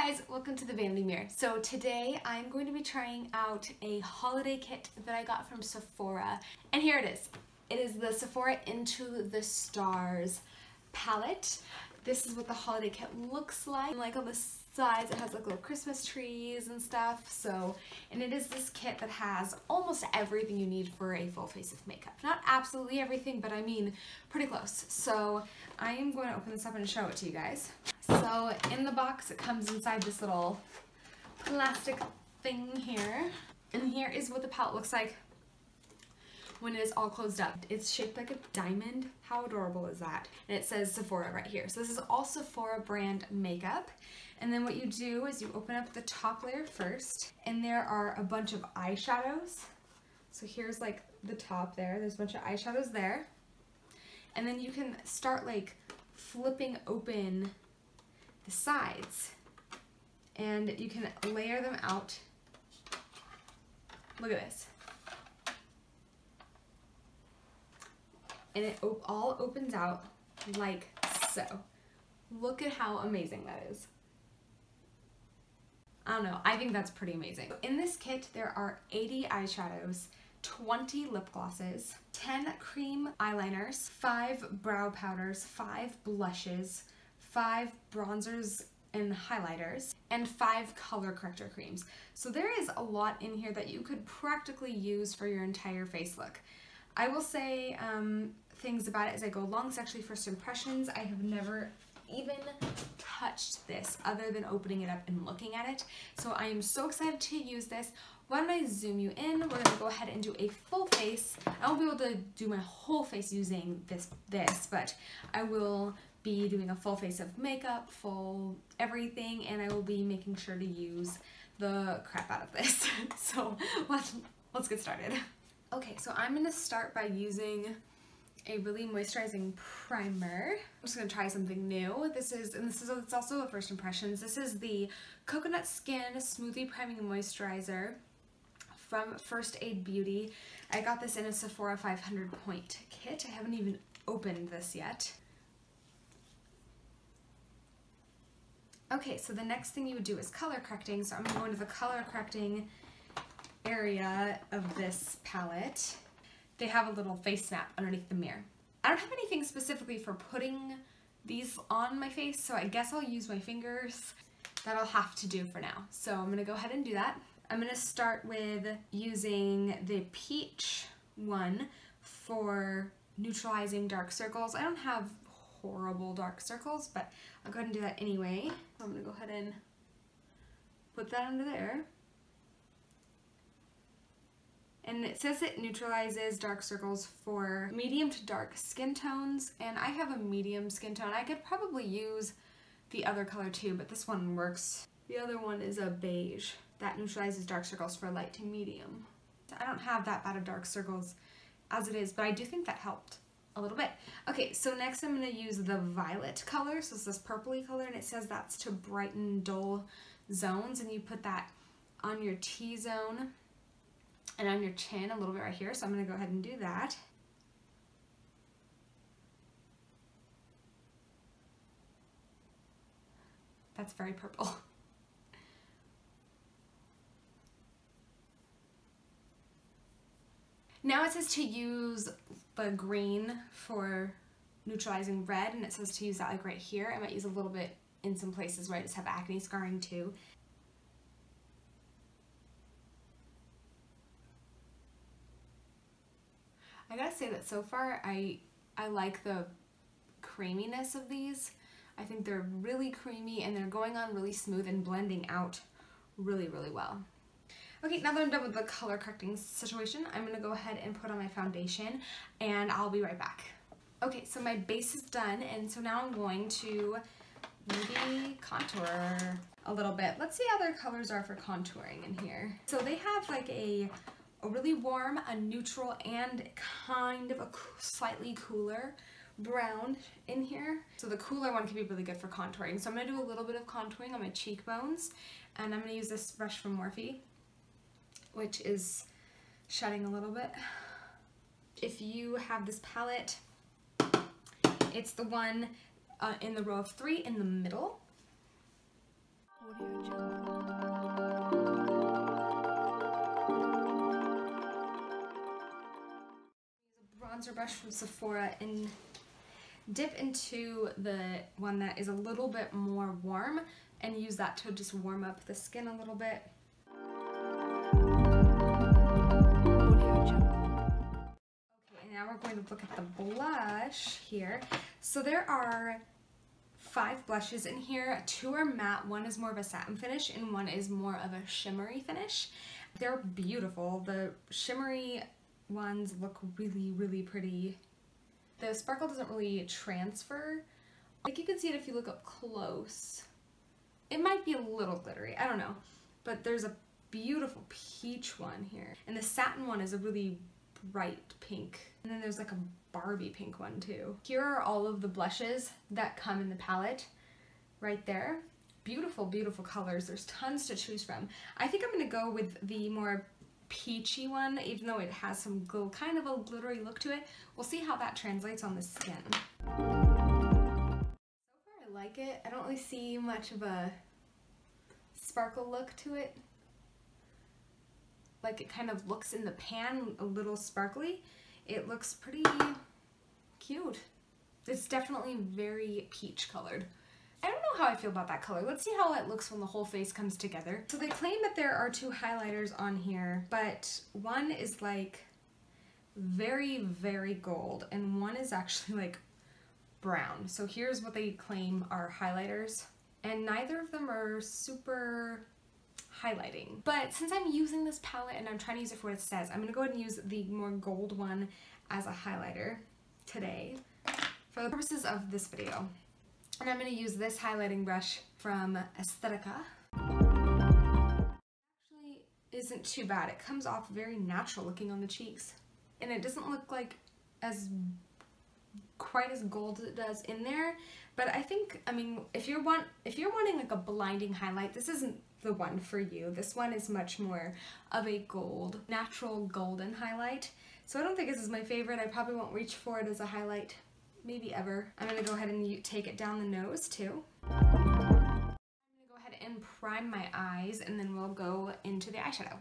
Guys, welcome to the Vanity Mirror. So today I'm going to be trying out a holiday kit that I got from Sephora, and here it is. It is the Sephora Into the Stars palette. This is what the holiday kit looks like on the sides it has like little Christmas trees and stuff. And it is this kit that has almost everything you need for a full face of makeup. Not absolutely everything, but I mean pretty close. So I am going to open this up and show it to you guys. So in the box it comes inside this little plastic thing here. And here is what the palette looks like when it is all closed up. It's shaped like a diamond. How adorable is that? And it says Sephora right here. So this is all Sephora brand makeup. And then what you do is you open up the top layer first, and there are a bunch of eyeshadows. So here's like the top there. There's a bunch of eyeshadows there. And then you can start like flipping open the sides, and you can layer them out. Look at this. And it all opens out like so. Look at how amazing that is. I don't know, I think that's pretty amazing. In this kit, there are 80 eyeshadows, 20 lip glosses, 10 cream eyeliners, 5 brow powders, 5 blushes, 5 bronzers and highlighters, and 5 color corrector creams. So there is a lot in here that you could practically use for your entire face look. I will say things about it as I go along. It's actually first impressions. I have never even touched this other than opening it up and looking at it. So I am so excited to use this. Why don't I zoom you in? We're gonna go ahead and do a full face. I won't be able to do my whole face using this, but I will be doing a full face of makeup, full everything, and I will be making sure to use the crap out of this. So let's get started. Okay, so I'm gonna start by using a really moisturizing primer. I'm just gonna try something new. It's also a first impressions. This is the Coconut Skin Smoothie Priming Moisturizer from First Aid Beauty. I got this in a Sephora 500 point kit. I haven't even opened this yet. Okay, so the next thing you would do is color correcting. So I'm gonna go into the color correcting area of this palette. They have a little face map underneath the mirror. I don't have anything specifically for putting these on my face, so I guess I'll use my fingers. That'll have to do for now. So I'm gonna go ahead and do that. I'm gonna start with using the peach one for neutralizing dark circles. I don't have horrible dark circles, but I'll go ahead and do that anyway. So I'm gonna go ahead and put that under there. And it says it neutralizes dark circles for medium to dark skin tones, and I have a medium skin tone. I could probably use the other color too, but this one works. The other one is a beige. That neutralizes dark circles for light to medium. I don't have that bad of dark circles as it is, but I do think that helped a little bit. Okay, so next I'm gonna use the violet color. So it's this purpley color, and it says that's to brighten dull zones, and you put that on your T-zone and on your chin a little bit right here. So I'm gonna go ahead and do that. That's very purple. Now it says to use the green for neutralizing red, and it says to use that like right here. I might use a little bit in some places where I just have acne scarring too. I gotta say that so far I like the creaminess of these. I think they're really creamy and they're going on really smooth and blending out really, really well. Okay, now that I'm done with the color correcting situation, I'm gonna go ahead and put on my foundation, and I'll be right back. Okay, so my base is done, and so now I'm going to maybe contour a little bit. Let's see how their colors are for contouring in here. So they have like a really warm, a neutral, and kind of a slightly cooler brown in here. So the cooler one can be really good for contouring. So I'm gonna do a little bit of contouring on my cheekbones, and I'm gonna use this brush from Morphe, which is shedding a little bit. If you have this palette, it's the one in the row of 3 in the middle. Audio brush from Sephora and dip into the one that is a little bit more warm and use that to just warm up the skin a little bit. Okay, now we're going to look at the blush here. So there are 5 blushes in here. 2 are matte, 1 is more of a satin finish, and 1 is more of a shimmery finish. They're beautiful. The shimmery ones look really, really pretty. The sparkle doesn't really transfer. Like you can see it if you look up close. It might be a little glittery, I don't know. But there's a beautiful peach one here. And the satin one is a really bright pink. And then there's like a Barbie pink one too. Here are all of the blushes that come in the palette right there. Beautiful, beautiful colors. There's tons to choose from. I think I'm gonna go with the more peachy one, even though it has some kind of a glittery look to it. We'll see how that translates on the skin. So far I like it. I don't really see much of a sparkle look to it. Like it kind of looks in the pan a little sparkly. It looks pretty cute. It's definitely very peach colored. I don't know how I feel about that color. Let's see how it looks when the whole face comes together. So they claim that there are 2 highlighters on here, but one is like very, very gold and one is actually like brown. So here's what they claim are highlighters, and neither of them are super highlighting. But since I'm using this palette and I'm trying to use it for what it says, I'm gonna go ahead and use the more gold one as a highlighter today for the purposes of this video. And I'm going to use this highlighting brush from Aesthetica. Actually isn't too bad. It comes off very natural looking on the cheeks. And it doesn't look like quite as gold as it does in there. But I think, I mean, if you're wanting like a blinding highlight, this isn't the one for you. This one is much more of a gold, natural golden highlight. So I don't think this is my favorite. I probably won't reach for it as a highlight. Maybe ever. I'm gonna go ahead and take it down the nose too. I'm gonna go ahead and prime my eyes and then we'll go into the eyeshadow.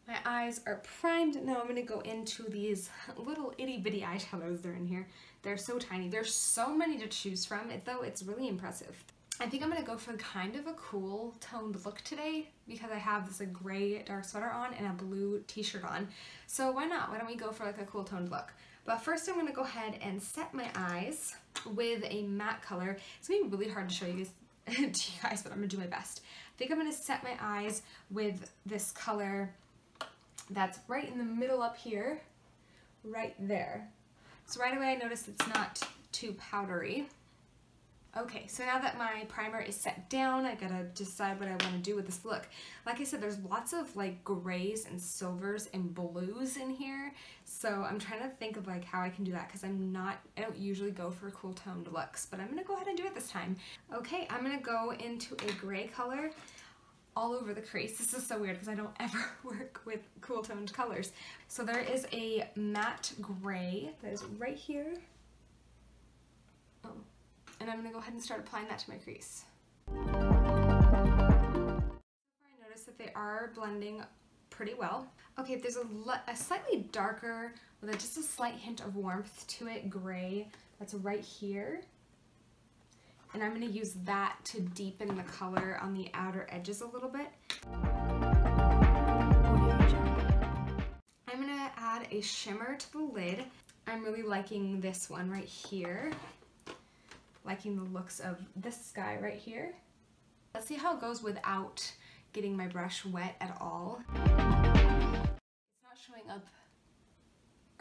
My eyes are primed. Now I'm gonna go into these little itty bitty eyeshadows that are in here. They're so tiny. There's so many to choose from, though it's really impressive. I think I'm gonna go for kind of a cool toned look today because I have this like gray dark sweater on and a blue t-shirt on. So why not? Why don't we go for like a cool toned look? But first I'm going to go ahead and set my eyes with a matte color. It's going to be really hard to show you guys, but I'm going to do my best. I think I'm going to set my eyes with this color that's right in the middle up here, right there. So right away I noticed it's not too powdery. Okay, so now that my primer is set down, I gotta decide what I want to do with this look. Like I said, there's lots of like grays and silvers and blues in here, so I'm trying to think of like how I can do that because I don't usually go for cool toned looks, but I'm gonna go ahead and do it this time. Okay, I'm gonna go into a gray color all over the crease. This is so weird because I don't ever work with cool toned colors. So there is a matte gray that is right here. Oh. And I'm going to go ahead and start applying that to my crease. I notice that they are blending pretty well. Okay, there's a slightly darker, with just a slight hint of warmth to it, gray, that's right here. And I'm going to use that to deepen the color on the outer edges a little bit. I'm going to add a shimmer to the lid. I'm really liking this one right here. Liking the looks of this guy right here. Let's see how it goes without getting my brush wet at all. It's not showing up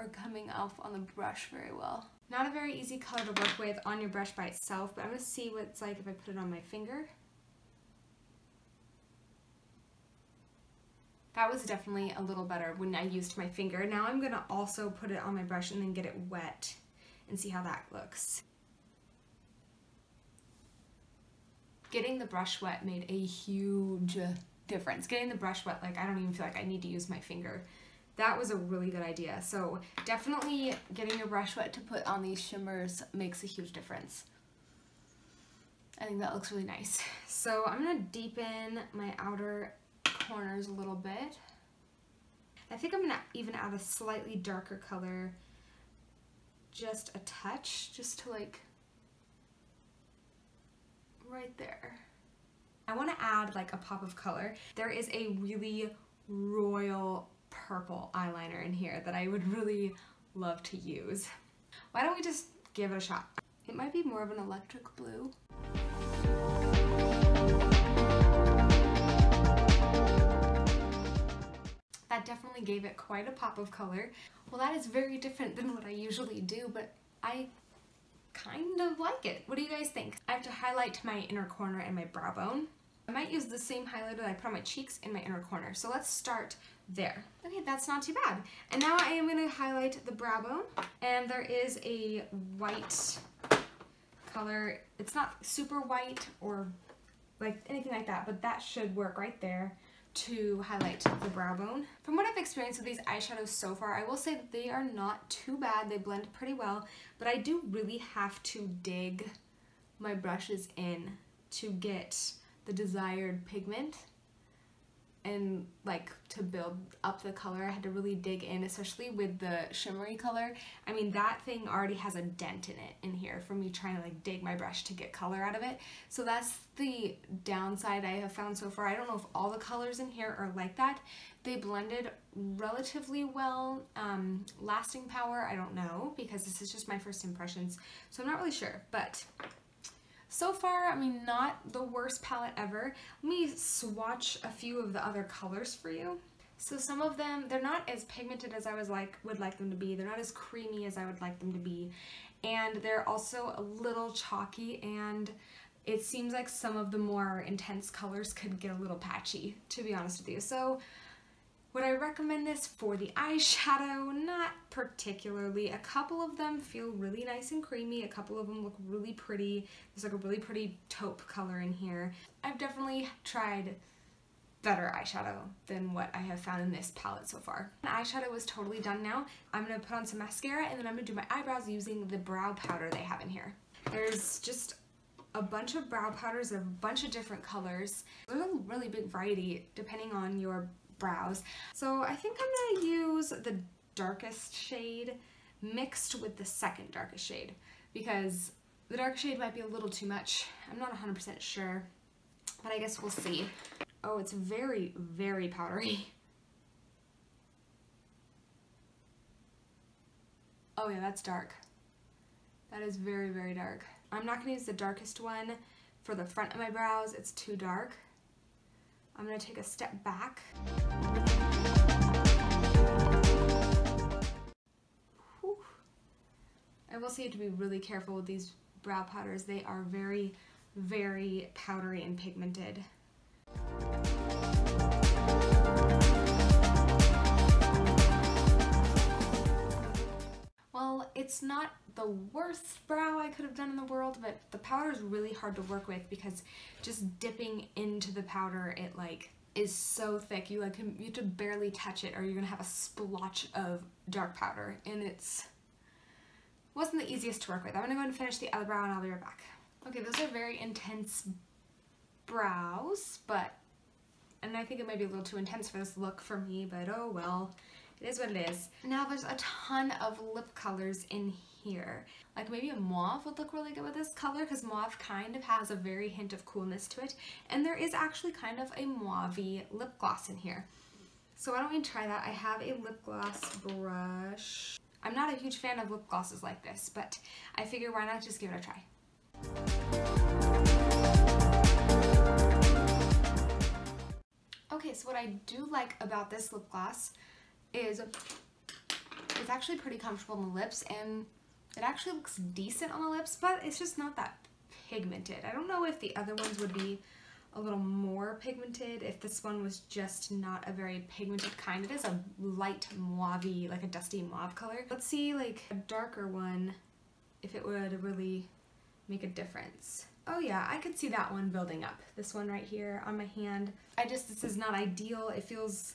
or coming off on the brush very well. Not a very easy color to work with on your brush by itself, but I'm gonna see what it's like if I put it on my finger. That was definitely a little better when I used my finger. Now I'm gonna also put it on my brush and then get it wet and see how that looks. Getting the brush wet made a huge difference. Getting the brush wet, like I don't even feel like I need to use my finger. That was a really good idea. So definitely getting your brush wet to put on these shimmers makes a huge difference. I think that looks really nice. So I'm gonna deepen my outer corners a little bit. I think I'm gonna even add a slightly darker color just a touch, just to like right there. I want to add like a pop of color. There is a really royal purple eyeliner in here that I would really love to use. Why don't we just give it a shot? It might be more of an electric blue. That definitely gave it quite a pop of color. Well, that is very different than what I usually do, but I kind of like it. What do you guys think? I have to highlight my inner corner and my brow bone. I might use the same highlighter that I put on my cheeks in my inner corner. So let's start there. Okay, that's not too bad. And now I am going to highlight the brow bone. And there is a white color. It's not super white or like anything like that, but that should work right there to highlight the brow bone. From what I've experienced with these eyeshadows so far, I will say that they are not too bad. They blend pretty well, but I do really have to dig my brushes in to get the desired pigment and like to build up the color. I had to really dig in, especially with the shimmery color. I mean, that thing already has a dent in it in here from me trying to like dig my brush to get color out of it. So that's the downside I have found so far. I don't know if all the colors in here are like that. They blended relatively well. Lasting power, I don't know, because this is just my first impressions, so I'm not really sure, but so far, I mean, not the worst palette ever. Let me swatch a few of the other colors for you. So some of them, they're not as pigmented as I would like them to be. They're not as creamy as I would like them to be. And they're also a little chalky, and it seems like some of the more intense colors could get a little patchy, to be honest with you. So would I recommend this for the eyeshadow? Not particularly. A couple of them feel really nice and creamy. A couple of them look really pretty. There's like a really pretty taupe color in here. I've definitely tried better eyeshadow than what I have found in this palette so far. The eyeshadow is totally done now. I'm going to put on some mascara, and then I'm going to do my eyebrows using the brow powder they have in here. There's just a bunch of brow powders of a bunch of different colors. There's a really big variety depending on your brows. So I think I'm gonna use the darkest shade mixed with the second darkest shade, because the dark shade might be a little too much. I'm not 100% sure, but I guess we'll see. Oh, it's very, very powdery. Oh yeah, that's dark. That is very, very dark. I'm not gonna use the darkest one for the front of my brows. It's too dark. I'm going to take a step back. Whew. I will say to be really careful with these brow powders. They are very, very powdery and pigmented. Well, it's not the worst brow I could have done in the world, but the powder is really hard to work with because just dipping into the powder, it like is so thick. You have to barely touch it or you're gonna have a splotch of dark powder, and wasn't the easiest to work with. I'm gonna go and finish the other brow and I'll be right back. Okay, those are very intense brows, and I think it might be a little too intense for this look for me, but oh well. It is what it is. Now there's a ton of lip colors in here. Like maybe a mauve would look really good with this color, because mauve kind of has a very hint of coolness to it. And there is actually kind of a mauve-y lip gloss in here. So why don't we try that? I have a lip gloss brush. I'm not a huge fan of lip glosses like this, but I figure why not just give it a try. Okay, so what I do like about this lip gloss is it's actually pretty comfortable on the lips, and it actually looks decent on the lips, but it's just not that pigmented. I don't know if the other ones would be a little more pigmented if this one was just not a very pigmented kind. It is a light mauve-y, like a dusty mauve color. Let's see like a darker one if it would really make a difference. Oh yeah, I could see that one building up. This one right here on my hand. This is not ideal. It feels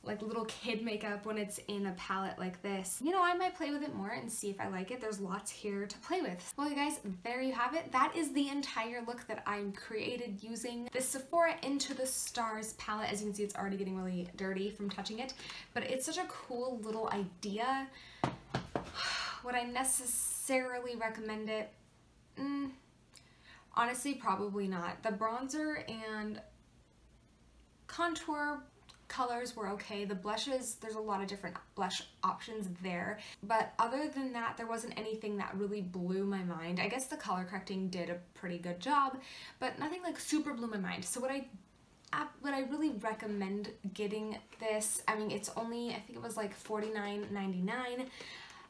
like little kid makeup when it's in a palette like this. You know, I might play with it more and see if I like it. There's lots here to play with. Well, you guys, there you have it. That is the entire look that I'm created using the Sephora Into the Stars palette. As you can see, it's already getting really dirty from touching it, but it's such a cool little idea. Would I necessarily recommend it? Honestly, probably not. The bronzer and contour colors were okay. The blushes, there's a lot of different blush options there, but other than that, there wasn't anything that really blew my mind. I guess the color correcting did a pretty good job, but nothing like super blew my mind. So would I really recommend getting this? I mean, it's only, I think it was like $49.99.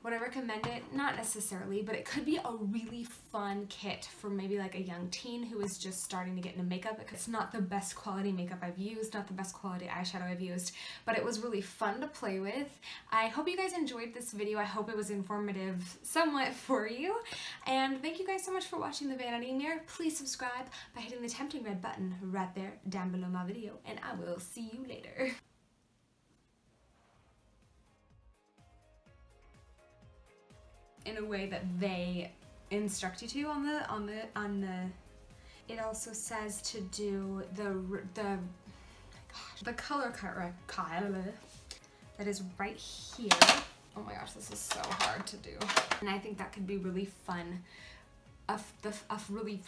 Would I recommend it? Not necessarily, but it could be a really fun kit for maybe like a young teen who is just starting to get into makeup. It's not the best quality makeup I've used, not the best quality eyeshadow I've used, but it was really fun to play with. I hope you guys enjoyed this video. I hope it was informative somewhat for you. And thank you guys so much for watching the Vanity Mirror. Please subscribe by hitting the tempting red button right there down below my video, and I will see you later. In a way that they instruct you to on the it also says to do the color that is right here. Oh my gosh, this is so hard to do, and I think that could be really fun, a really